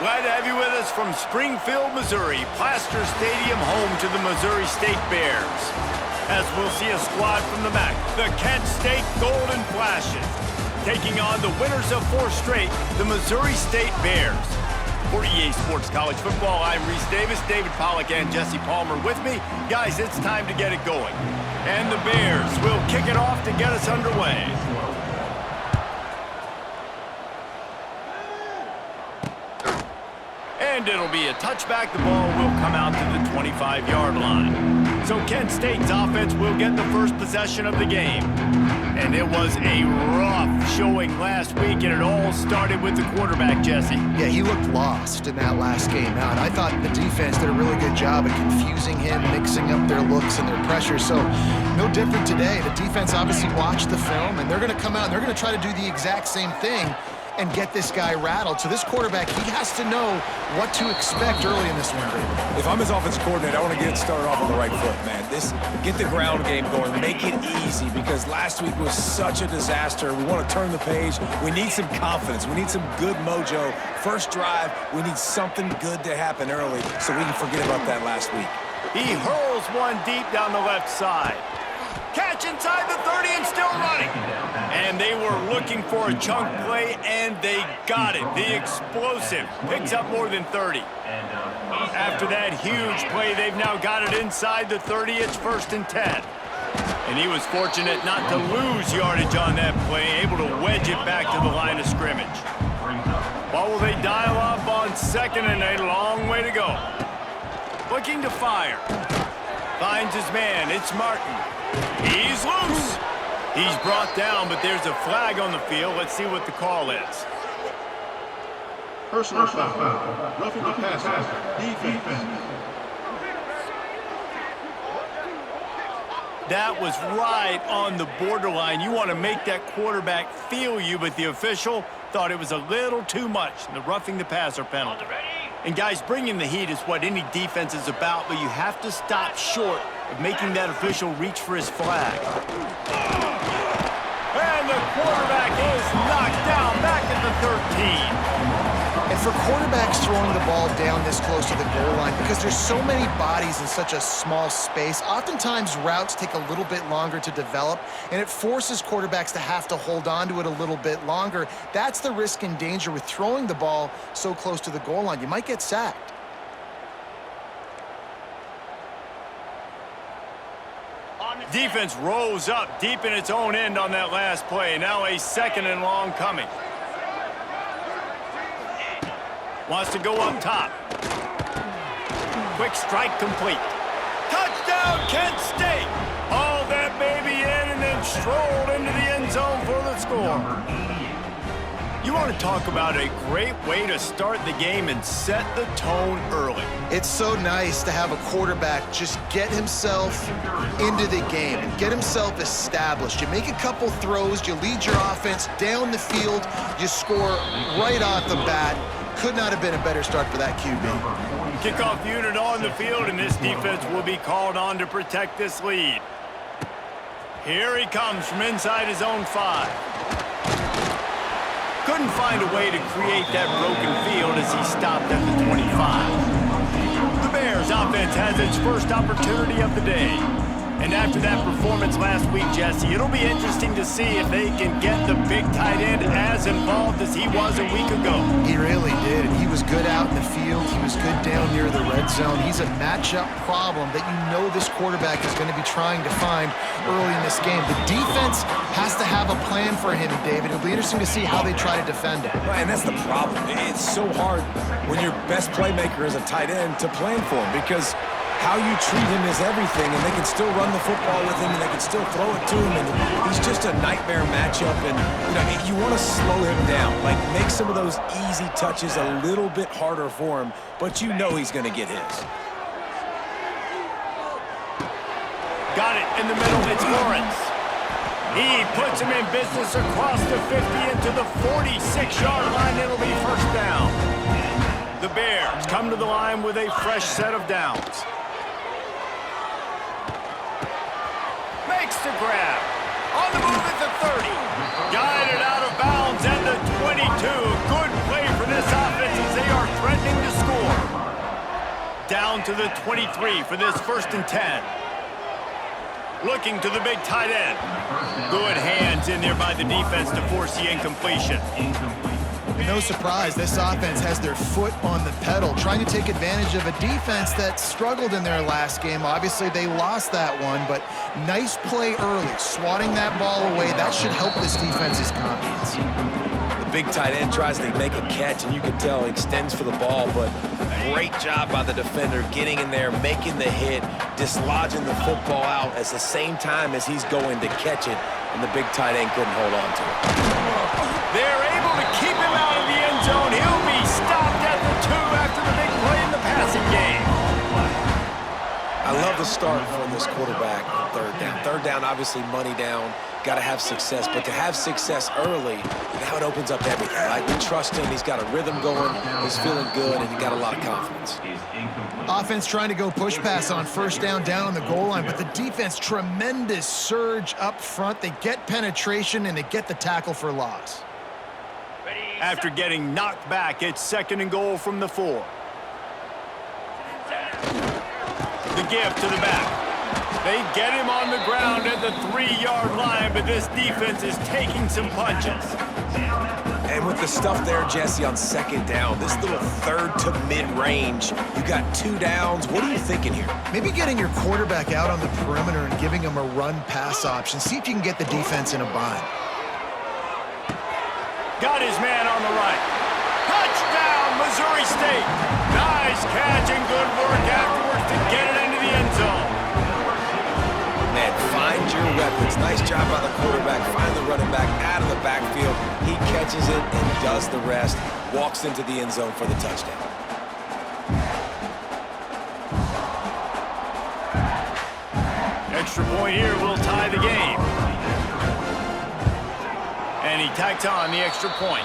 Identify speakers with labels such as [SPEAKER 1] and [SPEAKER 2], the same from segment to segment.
[SPEAKER 1] Glad to have you with us from Springfield, Missouri, Plaster Stadium, home to the Missouri State Bears. As we'll see a squad from the MAC, the Kent State Golden Flashes, taking on the winners of 4 straight, the Missouri State Bears. For EA Sports College Football, I'm Reese Davis, David Pollack, and Jesse Palmer with me. Guys, it's time to get it going. And the Bears will kick it off to get us underway. And it'll be a touchback. The ball will come out to the 25-yard line. So Kent State's offense will get the first possession of the game. And it was a rough showing last week, and it all started with the quarterback, Jesse.
[SPEAKER 2] Yeah, he looked lost in that last game out. I thought the defense did a really good job at confusing him, mixing up their looks and their pressure. So no different today. The defense obviously watched the film, and they're going to come out and they're going to try to do the exact same thing and get this guy rattled. So this quarterback, he has to know what to expect early in this one.
[SPEAKER 3] If I'm his offense coordinator, I want to get it started off on the right foot, man. Get the ground game going, make it easy, because last week was such a disaster. We want to turn the page. We need some confidence. We need some good mojo. First drive, we need something good to happen early so we can forget about that last week.
[SPEAKER 1] He hurls one deep down the left side. Catch inside the 30 and still running. And they were looking for a chunk play, and they got it. The explosive picks up more than 30. After that huge play, they've now got it inside the 30. It's 1st and 10. And he was fortunate not to lose yardage on that play, able to wedge it back to the line of scrimmage. What will they dial up on 2nd and 8? A long way to go. Looking to fire. Finds his man. It's Martin. He's loose. He's brought down, but there's a flag on the field. Let's see what the call is.
[SPEAKER 4] Personal foul. Roughing the passer. Defense.
[SPEAKER 1] That was right on the borderline. You want to make that quarterback feel you, but the official thought it was a little too much, the roughing the passer penalty. And guys, bringing the heat is what any defense is about, but you have to stop short of making that official reach for his flag. And the quarterback is knocked down back at the 13.
[SPEAKER 2] And for quarterbacks throwing the ball down this close to the goal line, because there's so many bodies in such a small space, oftentimes routes take a little bit longer to develop, and it forces quarterbacks to have to hold on to it a little bit longer. That's the risk and danger with throwing the ball so close to the goal line. You might get sacked.
[SPEAKER 1] Defense rose up deep in its own end on that last play. Now a 2nd and long coming. Wants to go up top. Quick strike complete. Touchdown, Kent State! Hauled that baby in and then strolled into the end zone for the score. You want to talk about a great way to start the game and set the tone early.
[SPEAKER 2] It's so nice to have a quarterback just get himself into the game and get himself established. You make a couple throws, you lead your offense down the field, you score right off the bat. Could not have been a better start for that QB.
[SPEAKER 1] Kickoff unit on the field, and this defense will be called on to protect this lead. Here he comes from inside his own 5. Couldn't find a way to create that broken field as he stopped at the 25. The Bears offense has its first opportunity of the day. And after that performance last week, Jesse, it'll be interesting to see if they can get the big tight end as involved as he was a week ago.
[SPEAKER 2] He really did, and he was good out in the field. He was good down near the red zone. He's a matchup problem that you know this quarterback is going to be trying to find early in this game. The defense has to have a plan for him, David. It'll be interesting to see how they try to defend him.
[SPEAKER 3] Right, and that's the problem. It's so hard when your best playmaker is a tight end to plan for him, because how you treat him is everything, and they can still run the football with him, and they can still throw it to him, and he's just a nightmare matchup. And you want to slow him down, like make some of those easy touches a little bit harder for him, but you know he's going to get his.
[SPEAKER 1] Got it in the middle. It's Lawrence. He puts him in business across the 50 into the 46-yard line. It'll be 1st down. The Bears come to the line with a fresh set of downs. Makes the grab. On the move at the 30. Guided out of bounds at the 22. Good play for this offense as they are threatening down to the 23 for this 1st and 10. Looking to the big tight end. Good hands in there by the defense to force the incompletion.
[SPEAKER 2] And no surprise, this offense has their foot on the pedal, trying to take advantage of a defense that struggled in their last game. Obviously, they lost that one, but nice play early, swatting that ball away. That should help this defense's confidence.
[SPEAKER 3] The big tight end tries to make a catch, and you can tell he extends for the ball, but great job by the defender getting in there, making the hit, dislodging the football out at the same time as he's going to catch it, and the big tight end couldn't hold on to it.
[SPEAKER 1] They're able to keep him out of the end zone. He'll be stopped at the 2 after the big play in the passing game.
[SPEAKER 3] I love the start from this quarterback on 3rd down. 3rd down, obviously money down, got to have success, but to have success early, now it opens up everything, right? We trust him, he's got a rhythm going, he's feeling good, and he got a lot of confidence.
[SPEAKER 2] Offense trying to go push pass on 1st down on the goal line, but the defense, tremendous surge up front. They get penetration, and they get the tackle for loss.
[SPEAKER 1] After getting knocked back, it's 2nd and goal from the 4. The give to the back. They get him on the ground at the 3-yard line, but this defense is taking some punches.
[SPEAKER 3] And with the stuff there, Jesse, on 2nd down, this little 3rd to mid-range, you got 2 downs. What are you thinking here?
[SPEAKER 2] Maybe getting your quarterback out on the perimeter and giving him a run-pass option. See if you can get the defense in a bind.
[SPEAKER 1] Got his man on the right. Touchdown, Missouri State. Nice catch and good work afterwards to get it into the end zone.
[SPEAKER 3] Man, find your weapons. Nice job by the quarterback. Find the running back out of the backfield. He catches it and does the rest. Walks into the end zone for the touchdown.
[SPEAKER 1] Extra point here will tie the game. And he tacks on the extra point.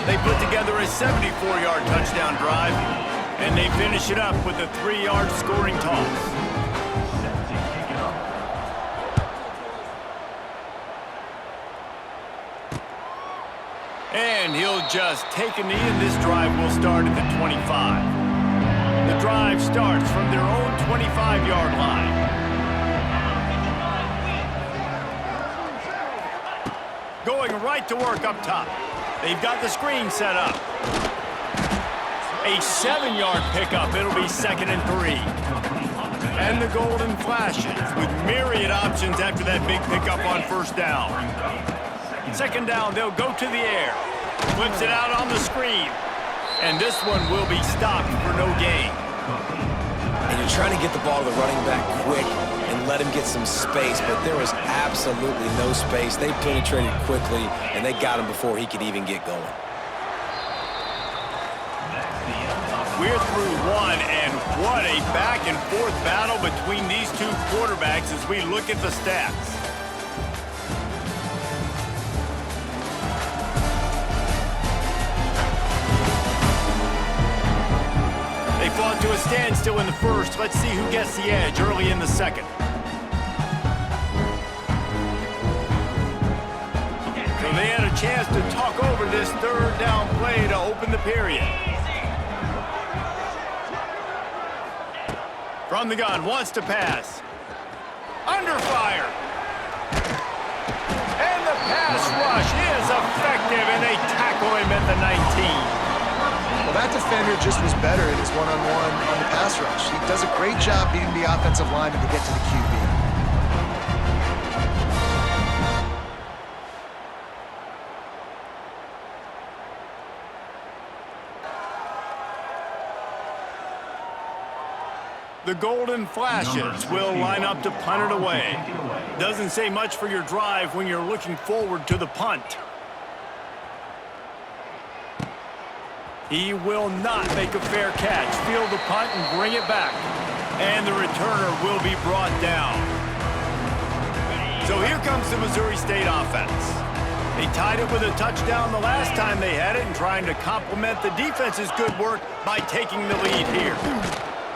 [SPEAKER 1] They put together a 74-yard touchdown drive, and they finish it up with a 3-yard scoring toss. And he'll just take a knee, and this drive will start at the 25. The drive starts from their own 25-yard line. Going right to work up top. They've got the screen set up. A 7-yard pickup. It'll be 2nd and 3. And the golden flashes with myriad options after that big pickup on 1st down. 2nd down, they'll go to the air. Flips it out on the screen. And this one will be stopped for no gain.
[SPEAKER 3] And you're trying to get the ball to the running back quick and let him get some space, but there was absolutely no space. They penetrated quickly, and they got him before he could even get going.
[SPEAKER 1] We're through one, and what a back-and-forth battle between these two quarterbacks as we look at the stats. They fought to a standstill in the 1st. Let's see who gets the edge early in the 2nd. So they had a chance to talk over this 3rd down play to open the period. From the gun, wants to pass. Under fire. And the pass rush is effective, and they tackle him at the 19.
[SPEAKER 2] Well, that defender just was better in his one-on-one on the pass rush. He does a great job beating the offensive lineman to get to the QB.
[SPEAKER 1] The golden flashes will line up to punt it away. Doesn't say much for your drive when you're looking forward to the punt. He will not make a fair catch. Field the punt and bring it back. And the returner will be brought down. So here comes the Missouri State offense. They tied it with a touchdown the last time they had it and trying to complement the defense's good work by taking the lead here.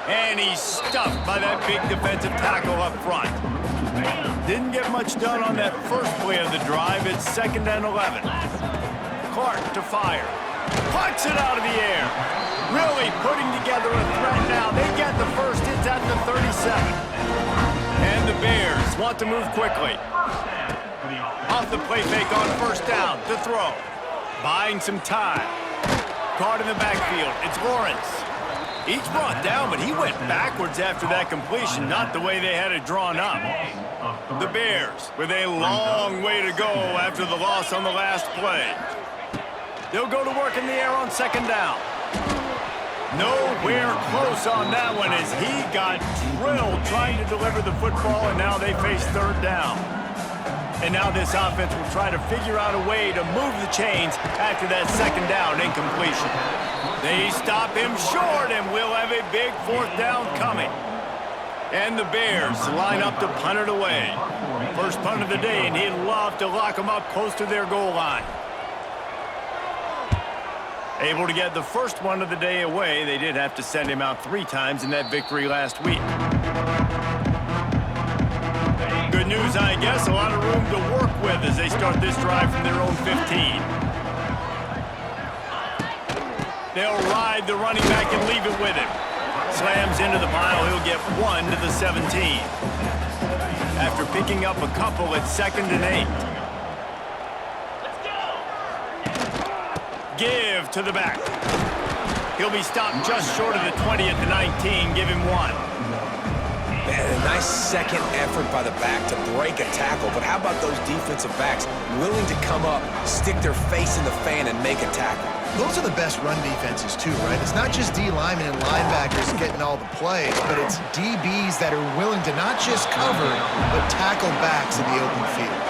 [SPEAKER 1] And he's stuffed by that big defensive tackle up front. Didn't get much done on that first play of the drive. It's 2nd and 11. Clark to fire. Punts it out of the air. Really putting together a threat now. They get the first. It's at the 37. And the Bears want to move quickly. Off the play fake on first down to throw. Buying some time. Caught in the backfield. It's Lawrence. Each brought down, but he went backwards after that completion, not the way they had it drawn up. The Bears with a long way to go after the loss on the last play. They'll go to work in the air on second down. Nowhere close on that one as he got drilled trying to deliver the football, and now they face third down. And now this offense will try to figure out a way to move the chains after that second down incompletion. They stop him short, and we'll have a big fourth down coming. And the Bears line up to punt it away. First punt of the day, and he'd love to lock them up close to their goal line. Able to get the first one of the day away. They did have to send him out 3 times in that victory last week. Good news, I guess. A lot of room to work with as they start this drive from their own 15. They'll ride the running back and leave it with him. Slams into the pile. He'll get 1 to the 17. After picking up a couple at 2nd and 8. Give to the back. He'll be stopped just short of the 20 at the 19. Give him 1.
[SPEAKER 3] And a nice second effort by the back to break a tackle. But how about those defensive backs willing to come up, stick their face in the fan, and make a tackle?
[SPEAKER 2] Those are the best run defenses, too, right? It's not just D linemen and linebackers getting all the plays, but it's DBs that are willing to not just cover, but tackle backs in the open field.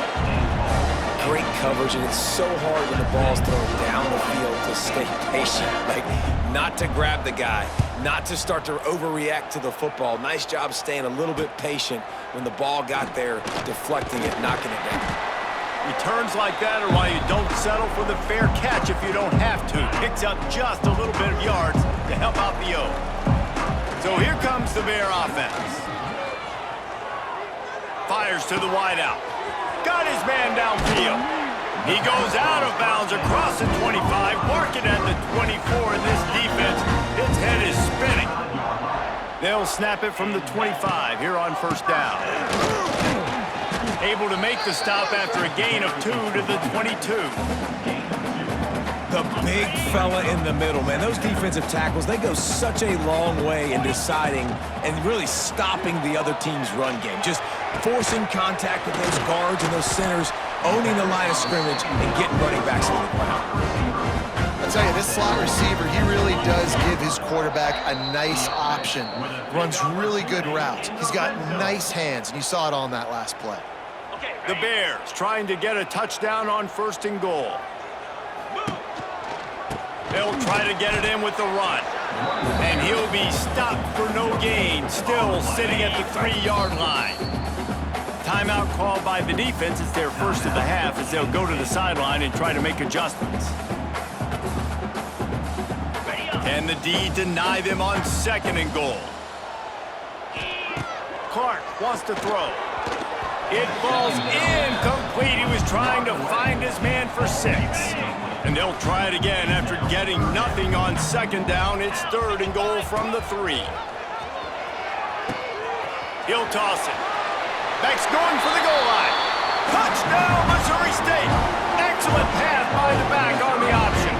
[SPEAKER 3] Great coverage, and it's so hard when the ball's thrown down the field to stay patient. Like, not to grab the guy, not to start to overreact to the football. Nice job staying a little bit patient when the ball got there, deflecting it, knocking it down.
[SPEAKER 1] Returns like that are why you don't settle for the fair catch if you don't have to. Picks up just a little bit of yards to help out the O. So here comes the Bear offense. Fires to the wideout. Got his man downfield. He goes out of bounds across the 25, marking at the 24, and this defense, its head is spinning. They'll snap it from the 25 here on first down. Able to make the stop after a gain of 2 to the 22.
[SPEAKER 3] The big fella in the middle, man. Those defensive tackles, they go such a long way in deciding and really stopping the other team's run game. Just forcing contact with those guards and those centers, owning the line of scrimmage, and getting running backs on the ground.
[SPEAKER 2] I'll tell you, this slot receiver, he really does give his quarterback a nice option. Runs really good routes. He's got nice hands, and you saw it all in that last play.
[SPEAKER 1] The Bears trying to get a touchdown on 1st and goal. They'll try to get it in with the run. And he'll be stopped for no gain, still sitting at the 3-yard line. Timeout called by the defense. It's their first of the half as they'll go to the sideline and try to make adjustments. Can the D deny them on 2nd and goal? Clark wants to throw. It falls incomplete. He was trying to find his man for 6. And they'll try it again after getting nothing on 2nd down. It's 3rd and goal from the 3. He'll toss it. Back's going for the goal line. Touchdown, Missouri State. Excellent pass by the back on the option.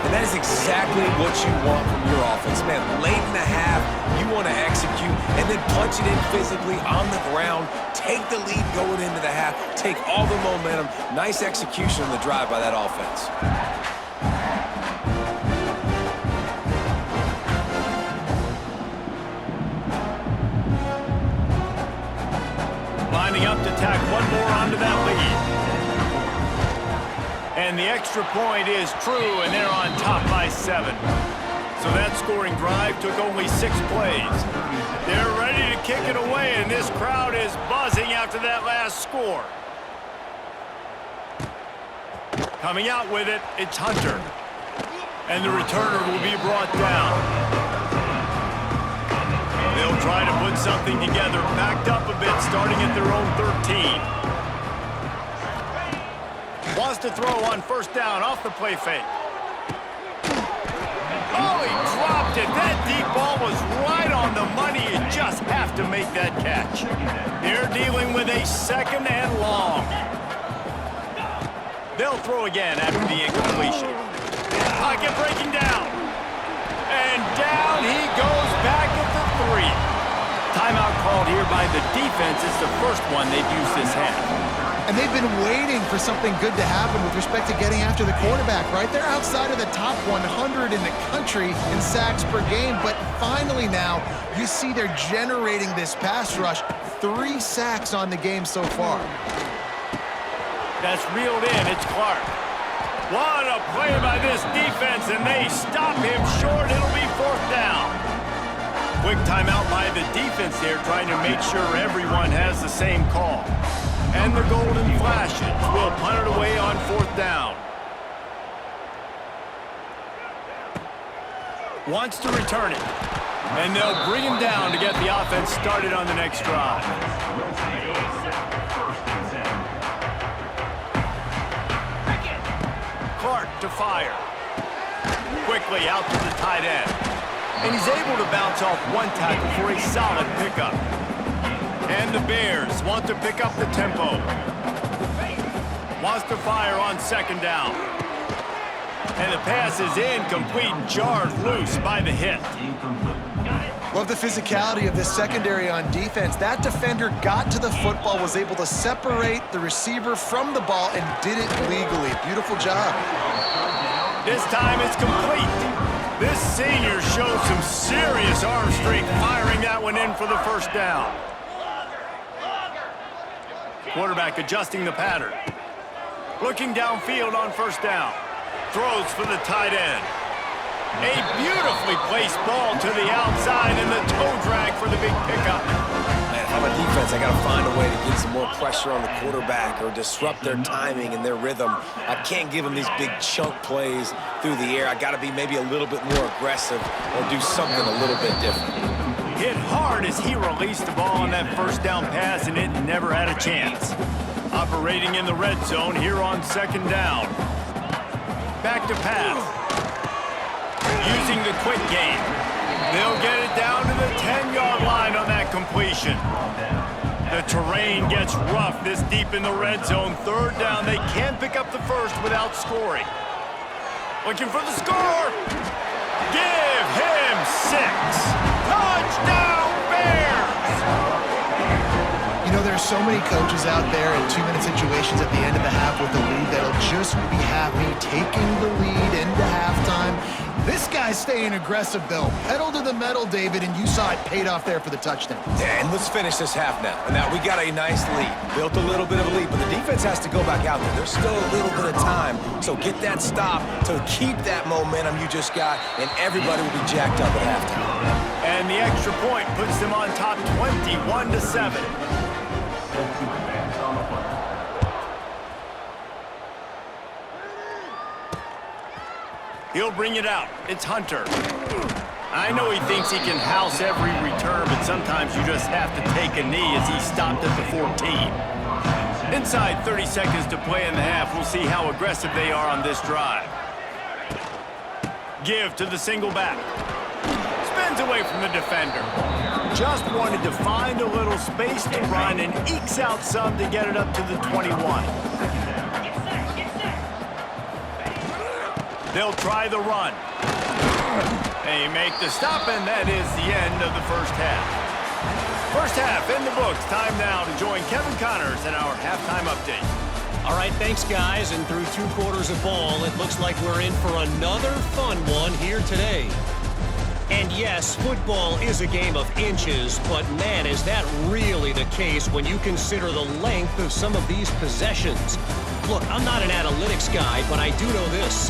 [SPEAKER 3] And that is exactly what you want from your offense, man. Late in the half, you want to execute and then punch it in physically on the ground, take the lead going into the half, take all the momentum. Nice execution on the drive by that offense.
[SPEAKER 1] Lining up to tack one more onto that lead. And the extra point is true, and they're on top by 7. So that scoring drive took only 6 plays. They're ready to kick it away, and this crowd is buzzing after that last score. Coming out with it, it's Hunter. And the returner will be brought down. They'll try to put something together, backed up a bit, starting at their own 13. Wants to throw on 1st down off the play fake. was right on the money. You just have to make that catch. They're dealing with a 2nd and long. They'll throw again after the incompletion. Pocket breaking down. And down he goes back at the 3. Timeout called here by the defense. It's the first one they've used this half.
[SPEAKER 2] And they've been waiting for something good to happen with respect to getting after the quarterback, right? They're outside of the top 100 in the country in sacks per game, but finally now you see they're generating this pass rush. 3 sacks on the game so far.
[SPEAKER 1] That's reeled in. It's Clark. What a play by this defense, and they stop him short. It'll be 4th down. Quick timeout by the defense here, trying to make sure everyone has the same call. And the Golden Flashes will punt it away on 4th down. Wants to return it. And they'll bring him down to get the offense started on the next drive. Clark to fire. Quickly out to the tight end. And he's able to bounce off 1 tackle for a solid pickup. And the Bears want to pick up the tempo. Wants to fire on 2nd down. And the pass is incomplete, jarred loose by the hit.
[SPEAKER 2] Love the physicality of this secondary on defense. That defender got to the football, was able to separate the receiver from the ball, and did it legally. Beautiful job.
[SPEAKER 1] This time it's complete. This senior shows some serious arm strength, firing that one in for the 1st down. Quarterback adjusting the pattern. Looking downfield on 1st down. Throws for the tight end. A beautifully placed ball to the outside, and the toe drag for the big pickup.
[SPEAKER 3] Man, if I'm a defense, I got to find a way to get some more pressure on the quarterback or disrupt their timing and their rhythm. I can't give them these big chunk plays through the air. I got to be maybe a little bit more aggressive or do something a little bit different.
[SPEAKER 1] Hit hard as he released the ball on that 1st down pass, and it never had a chance. Operating in the red zone here on 2nd down. Back to pass. Using the quick game. They'll get it down to the 10-yard line on that completion. The terrain gets rough this deep in the red zone. 3rd down. They can't pick up the 1st without scoring. Looking for the score. Give him 6. Touchdown, Bears!
[SPEAKER 2] You know, there's so many coaches out there in 2-minute situations at the end of the half with the lead that'll just be happy taking the lead into halftime. This guy's staying aggressive, though. Pedal to the metal, David, and you saw it paid off there for the touchdown.
[SPEAKER 3] Yeah, and let's finish this half now. Now, we got a nice lead. Built a little bit of a lead, but the defense has to go back out there. There's still a little bit of time, so get that stop to keep that momentum you just got, and everybody will be jacked up at halftime.
[SPEAKER 1] And the extra point puts them on top 21-7. He'll bring it out. It's Hunter. I know he thinks he can house every return, but sometimes you just have to take a knee as he stopped at the 14. Inside 30 seconds to play in the half. We'll see how aggressive they are on this drive. Give to the single back. Spins away from the defender. Just wanted to find a little space to run and ekes out some to get it up to the 21. They'll try the run. They make the stop, and that is the end of the 1st half. 1st half in the books. Time now to join Kevin Connors in our halftime update.
[SPEAKER 5] All right, thanks, guys. And through 2 quarters of ball, it looks like we're in for another fun one here today. And yes, football is a game of inches, but man, is that really the case when you consider the length of some of these possessions. Look, I'm not an analytics guy, but I do know this.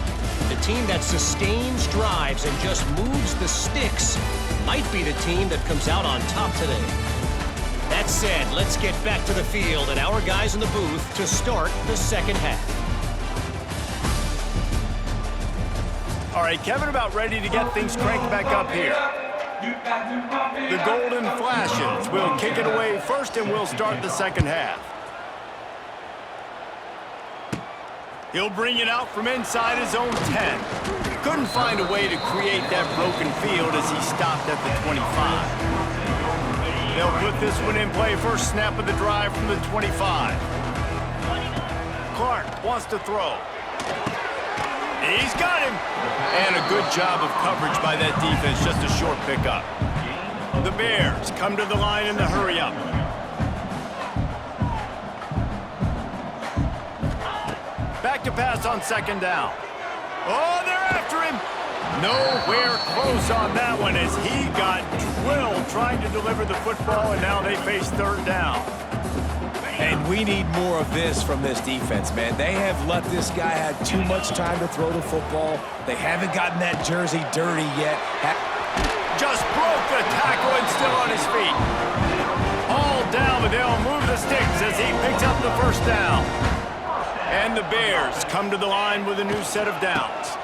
[SPEAKER 5] The team that sustains drives and just moves the sticks might be the team that comes out on top today. That said, let's get back to the field and our guys in the booth to start the 2nd half.
[SPEAKER 1] All right, Kevin, about ready to get things cranked back up here. The Golden Flashes will kick it away first, and we'll start the 2nd half. He'll bring it out from inside his own 10. Couldn't find a way to create that broken field as he stopped at the 25. They'll put this one in play. First snap of the drive from the 25. Clark wants to throw. He's got him. And a good job of coverage by that defense. Just a short pickup. The Bears come to the line in the hurry-up. Back to pass on second down. Oh, they're after him. Nowhere close on that one as he got drilled trying to deliver the football, and now they face third down.
[SPEAKER 3] And we need more of this from this defense, man. They have let this guy have too much time to throw the football. They haven't gotten that jersey dirty yet.
[SPEAKER 1] Just broke the tackle and still on his feet. All down, but they'll move the sticks as he picks up the first down. And the Bears come to the line with a new set of downs.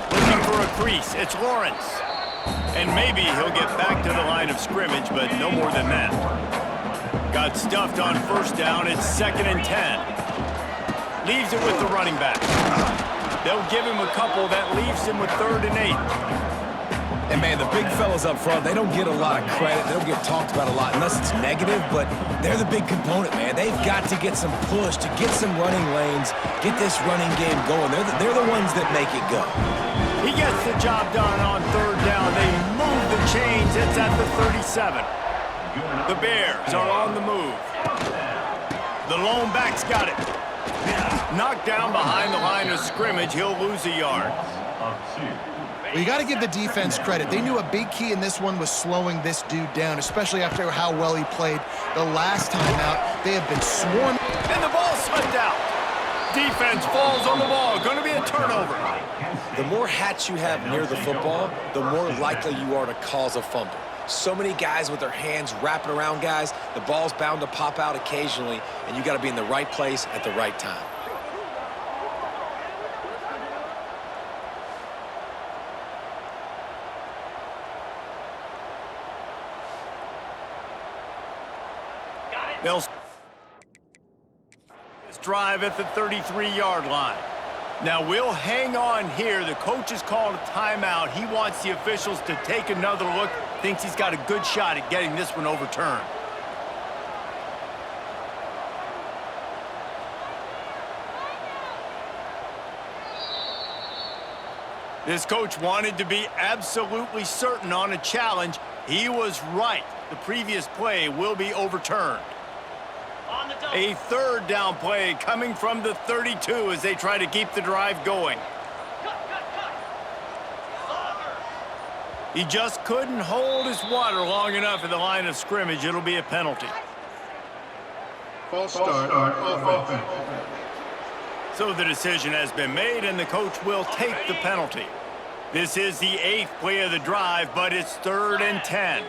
[SPEAKER 1] Looking for a crease, it's Lawrence. And maybe he'll get back to the line of scrimmage, but no more than that. Got stuffed on first down, it's 2nd and 10. Leaves it with the running back. They'll give him a couple, that leaves him with 3rd and 8.
[SPEAKER 3] And, man, the big fellas up front, they don't get a lot of credit. They don't get talked about a lot unless it's negative, but they're the big component, man. They've got to get some push, to get some running lanes, get this running game going. They're the ones that make it go.
[SPEAKER 1] He gets the job done on third down. They move the chains. It's at the 37. The Bears are on the move. The lone back's got it. Knocked down behind the line of scrimmage. He'll lose a yard.
[SPEAKER 2] Well, you got to give the defense credit. They knew a big key in this one was slowing this dude down, especially after how well he played the last time out. They have been swarmed.
[SPEAKER 1] And the ball slipped out. Defense falls on the ball. Going to be a turnover.
[SPEAKER 3] The more hats you have near the football, the more likely you are to cause a fumble. So many guys with their hands wrapping around guys, the ball's bound to pop out occasionally, and you got to be in the right place at the right time.
[SPEAKER 1] They'll drive at the 33-yard line. Now, we'll hang on here. The coach has called a timeout. He wants the officials to take another look. Thinks he's got a good shot at getting this one overturned. This coach wanted to be absolutely certain on a challenge. He was right. The previous play will be overturned. A third down play coming from the 32 as they try to keep the drive going. He just couldn't hold his water long enough at the line of scrimmage. It'll be a penalty.
[SPEAKER 4] False start on offense.
[SPEAKER 1] So the decision has been made, and the coach will take the penalty. This is the 8th play of the drive, but it's 3rd and 10.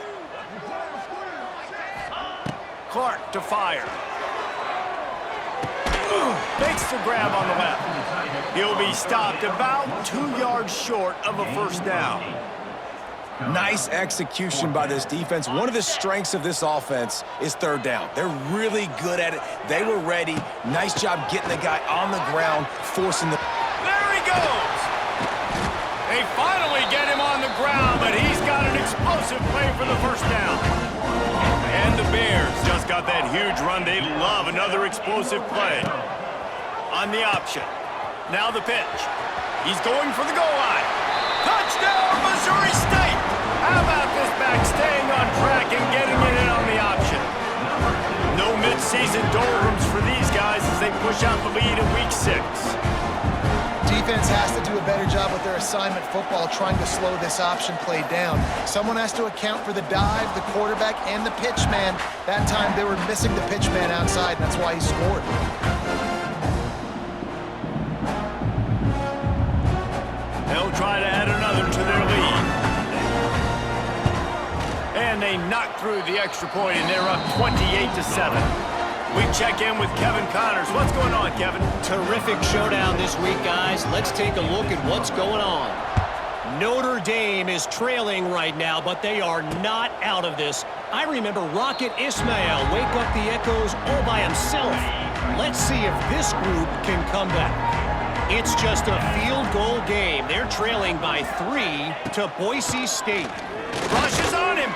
[SPEAKER 1] Clark to fire. Makes the grab on the left. He'll be stopped about 2 yards short of a first down.
[SPEAKER 3] Nice execution by this defense. One of the strengths of this offense is third down. They're really good at it. They were ready. Nice job getting the guy on the ground, forcing the...
[SPEAKER 1] There he goes! They finally get him on the ground, but he's got an explosive play for the first down. And the Bears just got that huge run. They love another explosive play. On the option. Now the pitch. He's going for the goal line. Touchdown, Missouri State! How about this back staying on track and getting it in on the option? No mid-season doldrums for these guys as they push out the lead in week 6.
[SPEAKER 2] Defense has to do a better job with their assignment football, trying to slow this option play down. Someone has to account for the dive, the quarterback, and the pitch man. That time they were missing the pitch man outside, and that's why he scored.
[SPEAKER 1] They'll try to add another to their lead. And they knock through the extra point, and they're up 28-7. We check in with Kevin Connors. What's going on, Kevin?
[SPEAKER 5] Terrific showdown this week, guys. Let's take a look at what's going on. Notre Dame is trailing right now, but they are not out of this. I remember Rocket Ismail wake up the echoes all by himself. Let's see if this group can come back. It's just a field goal game. They're trailing by 3 to Boise State.
[SPEAKER 1] Rushes on him.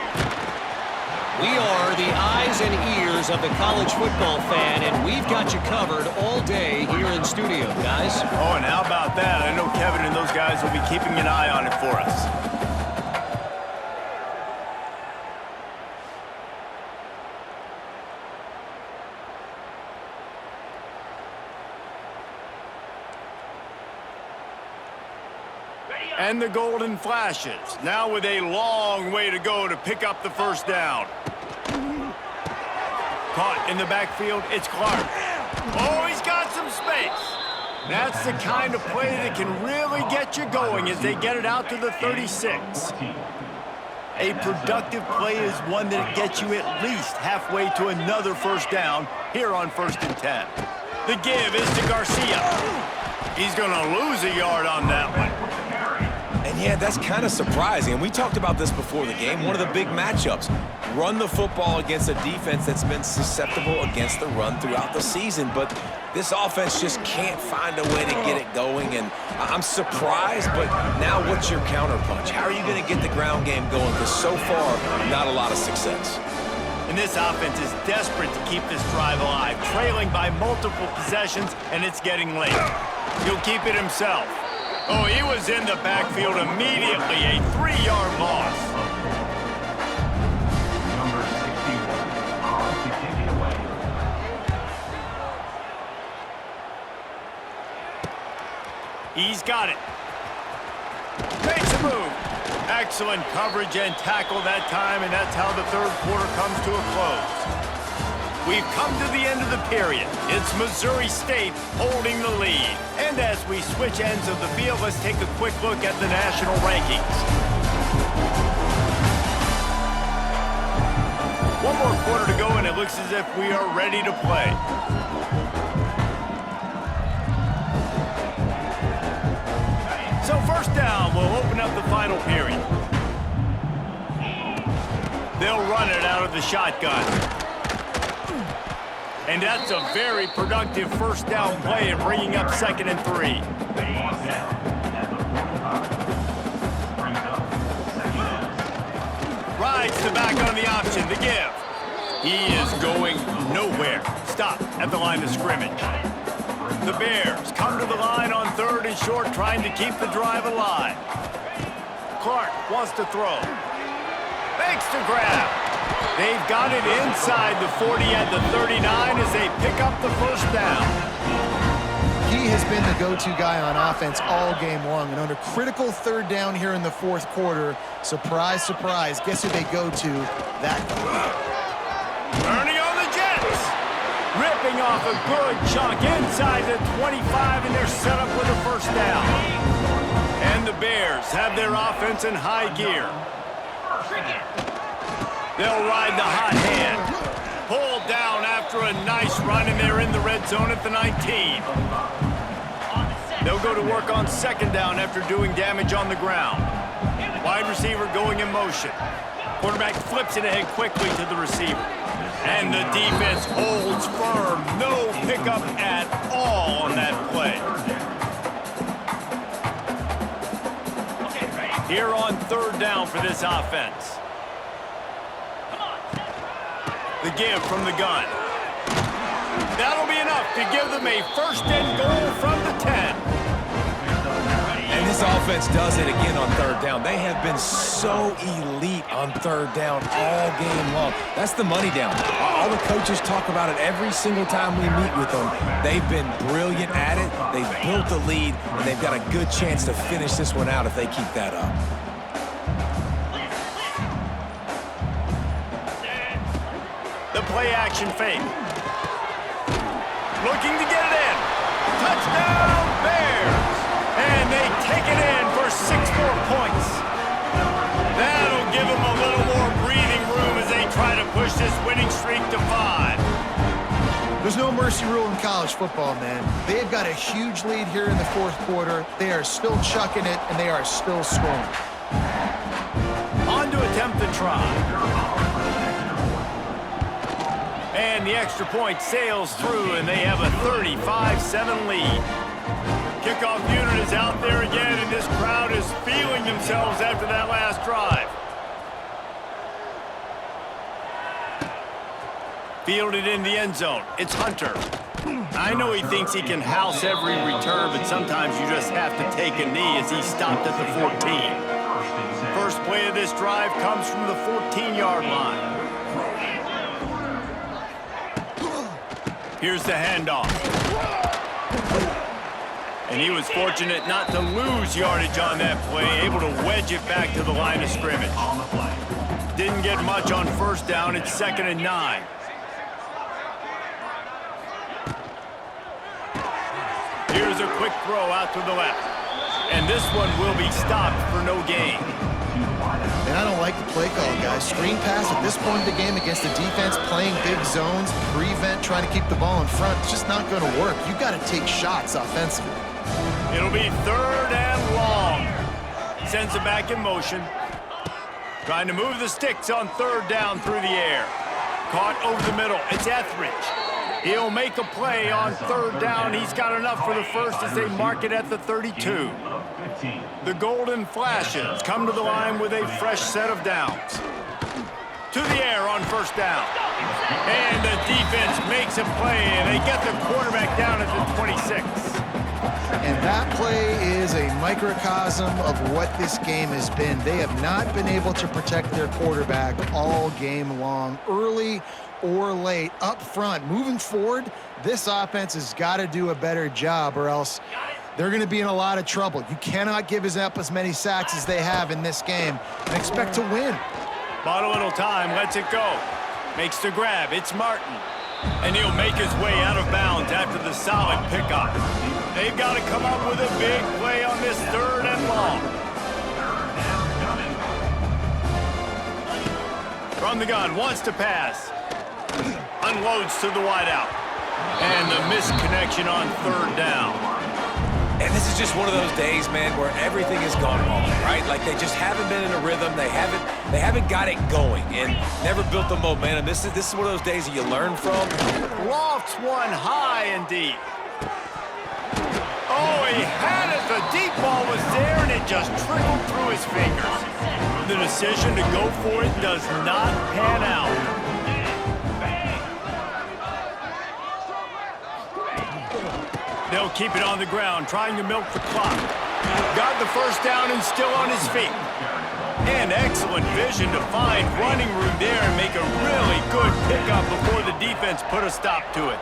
[SPEAKER 5] We are the eyes and ears of the college football fan, and we've got you covered all day here in studio, guys.
[SPEAKER 1] Oh, and how about that? I know Kevin and those guys will be keeping an eye on it for us. And the golden flashes. Now with a long way to go to pick up the first down. Caught in the backfield, it's Clark. Oh, he's got some space. That's the kind of play that can really get you going as they get it out to the 36. A productive play is one that gets you at least halfway to another first down here on 1st and 10. The give is to Garcia. He's going to lose a yard on that one.
[SPEAKER 3] And yeah, that's kind of surprising. And we talked about this before the game. One of the big matchups. Run the football against a defense that's been susceptible against the run throughout the season. But this offense just can't find a way to get it going. And I'm surprised, but now what's your counterpunch? How are you going to get the ground game going? Because so far, not a lot of success.
[SPEAKER 1] And this offense is desperate to keep this drive alive, trailing by multiple possessions, and it's getting late. He'll keep it himself. Oh, he was in the backfield immediately, a 3-yard loss. He's got it. Makes a move. Excellent coverage and tackle that time, and that's how the third quarter comes to a close. We've come to the end of the period. It's Missouri State holding the lead. And as we switch ends of the field, let's take a quick look at the national rankings. One more quarter to go, and it looks as if we are ready to play. So first down, we'll open up the final period. They'll run it out of the shotgun. And that's a very productive first down play in bringing up 2nd and 3. Rides the back on the option, the give. He is going nowhere. Stop at the line of scrimmage. The Bears come to the line on 3rd and short, trying to keep the drive alive. Clark wants to throw. Makes the grab. They've got it inside the 40 at the 39 as they pick up the first down.
[SPEAKER 2] He has been the go-to guy on offense all game long. And on a critical 3rd down here in the 4th quarter, surprise, surprise, guess who they go to? That guy.
[SPEAKER 1] Turning on the Jets. Ripping off a good chunk inside the 25, and they're set up with a first down. And the Bears have their offense in high gear. They'll ride the hot hand. Pulled down after a nice run, and they're in the red zone at the 19. They'll go to work on 2nd down after doing damage on the ground. Wide receiver going in motion. Quarterback flips it ahead quickly to the receiver. And the defense holds firm. No pickup at all on that play. Here on 3rd down for this offense. The give from the gun. That'll be enough to give them a 1st and goal from the 10.
[SPEAKER 3] And this offense does it again on 3rd down. They have been so elite on 3rd down all game long. That's the money down. All the coaches talk about it every single time we meet with them. They've been brilliant at it. They've built the lead, and they've got a good chance to finish this one out if they keep that up.
[SPEAKER 1] The play-action fake. Looking to get it in. Touchdown, Bears! And they take it in for 6 more points. That'll give them a little more breathing room as they try to push this winning streak to 5.
[SPEAKER 2] There's no mercy rule in college football, man. They've got a huge lead here in the 4th quarter. They are still chucking it, and they are still scoring.
[SPEAKER 1] On to attempt the try. And the extra point sails through, and they have a 35-7 lead. Kickoff unit is out there again, and this crowd is feeling themselves after that last drive. Fielded in the end zone. It's Hunter. I know he thinks he can house every return, but sometimes you just have to take a knee as he stopped at the 14. First play of this drive comes from the 14-yard line. Here's the handoff. And he was fortunate not to lose yardage on that play, able to wedge it back to the line of scrimmage. Didn't get much on first down. It's 2nd and 9. Here's a quick throw out to the left. And this one will be stopped for no gain.
[SPEAKER 2] And I don't like the play call, guys. Screen pass at this point of the game against the defense, playing big zones, prevent, trying to keep the ball in front. It's just not going to work. You got to take shots offensively.
[SPEAKER 1] It'll be 3rd and long. Sends it back in motion. Trying to move the sticks on 3rd down through the air. Caught over the middle. It's Etheridge. He'll make a play on 3rd down. He's got enough for the first as they mark it at the 32. The Golden Flashes come to the line with a fresh set of downs. To the air on 1st down. And the defense makes a play, and they get the quarterback down at the 26.
[SPEAKER 2] And that play is a microcosm of what this game has been. They have not been able to protect their quarterback all game long, early or late, up front. Moving forward, this offense has got to do a better job, or else they're going to be in a lot of trouble. You cannot give up as many sacks as they have in this game and expect to win.
[SPEAKER 1] Bought a little time, lets it go. Makes the grab, it's Martin. And he'll make his way out of bounds after the solid pickup. They've got to come up with a big play on this 3rd and long. From the gun, wants to pass. Unloads to the wideout. And the misconnection on 3rd down.
[SPEAKER 3] And this is just one of those days, man, where everything has gone wrong, right? Like they just haven't been in a rhythm. They haven't got it going and never built the momentum. This is one of those days that you learn from.
[SPEAKER 1] Lofts one high and deep. Oh, he had it. The deep ball was there, and it just trickled through his fingers. The decision to go for it does not pan out. They'll keep it on the ground, trying to milk the clock. Got the first down and still on his feet. And excellent vision to find running room there and make a really good pickup before the defense put a stop to it.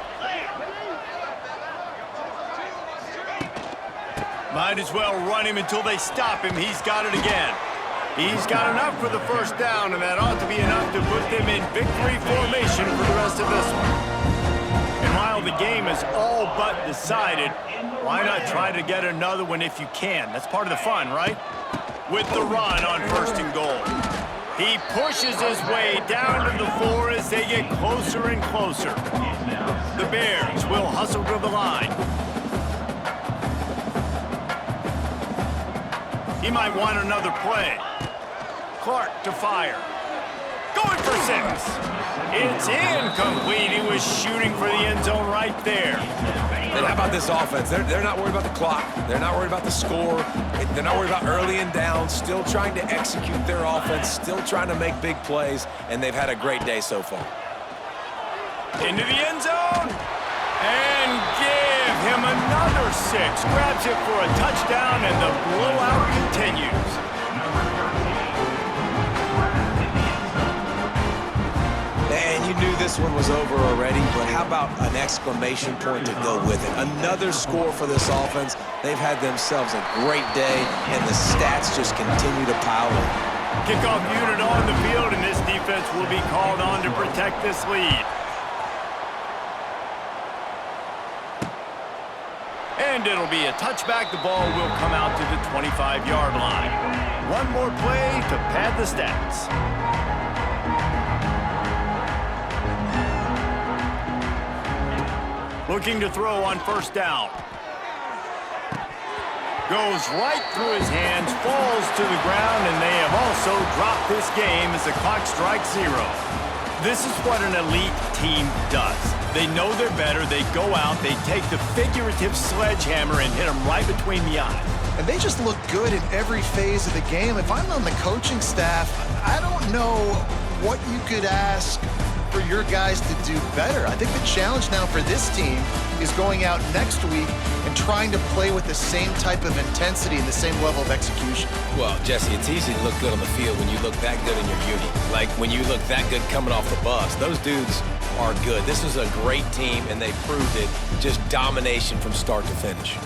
[SPEAKER 1] Might as well run him until they stop him. He's got it again. He's got enough for the first down, and that ought to be enough to put them in victory formation for the rest of this one. And while the game is all but decided, why not try to get another one if you can? That's part of the fun, right? With the run on 1st and goal. He pushes his way down to the 4 as they get closer and closer. The Bears will hustle to the line. He might want another play. Clark to fire. Going for 6. It's incomplete. He was shooting for the end zone right there.
[SPEAKER 3] And how about this offense? They're not worried about the clock. They're not worried about the score. They're not worried about early and down. Still trying to execute their offense. Still trying to make big plays. And they've had a great day so far.
[SPEAKER 1] Into the end zone. And give him another 6. Grabs it for a touchdown, and the blowout continues.
[SPEAKER 3] And you knew this one was over already, but how about an exclamation point to go with it? Another score for this offense. They've had themselves a great day, and the stats just continue to pile up.
[SPEAKER 1] Kickoff unit on the field, and this defense will be called on to protect this lead. And it'll be a touchback. The ball will come out to the 25-yard line. One more play to pad the stats. Looking to throw on 1st down. Goes right through his hands, falls to the ground, and they have also dropped this game as the clock strikes 0. This is what an elite team does. They know they're better. They go out, they take the figurative sledgehammer and hit them right between the eyes.
[SPEAKER 2] And they just look good in every phase of the game. If I'm on the coaching staff, I don't know what you could ask for your guys to do better. I think the challenge now for this team is going out next week and trying to play with the same type of intensity and the same level of execution.
[SPEAKER 6] Well, Jesse, it's easy to look good on the field when you look that good in your uni. Like when you look that good coming off the bus. Those dudes are good. This is a great team, and they proved it. Just domination from start to finish.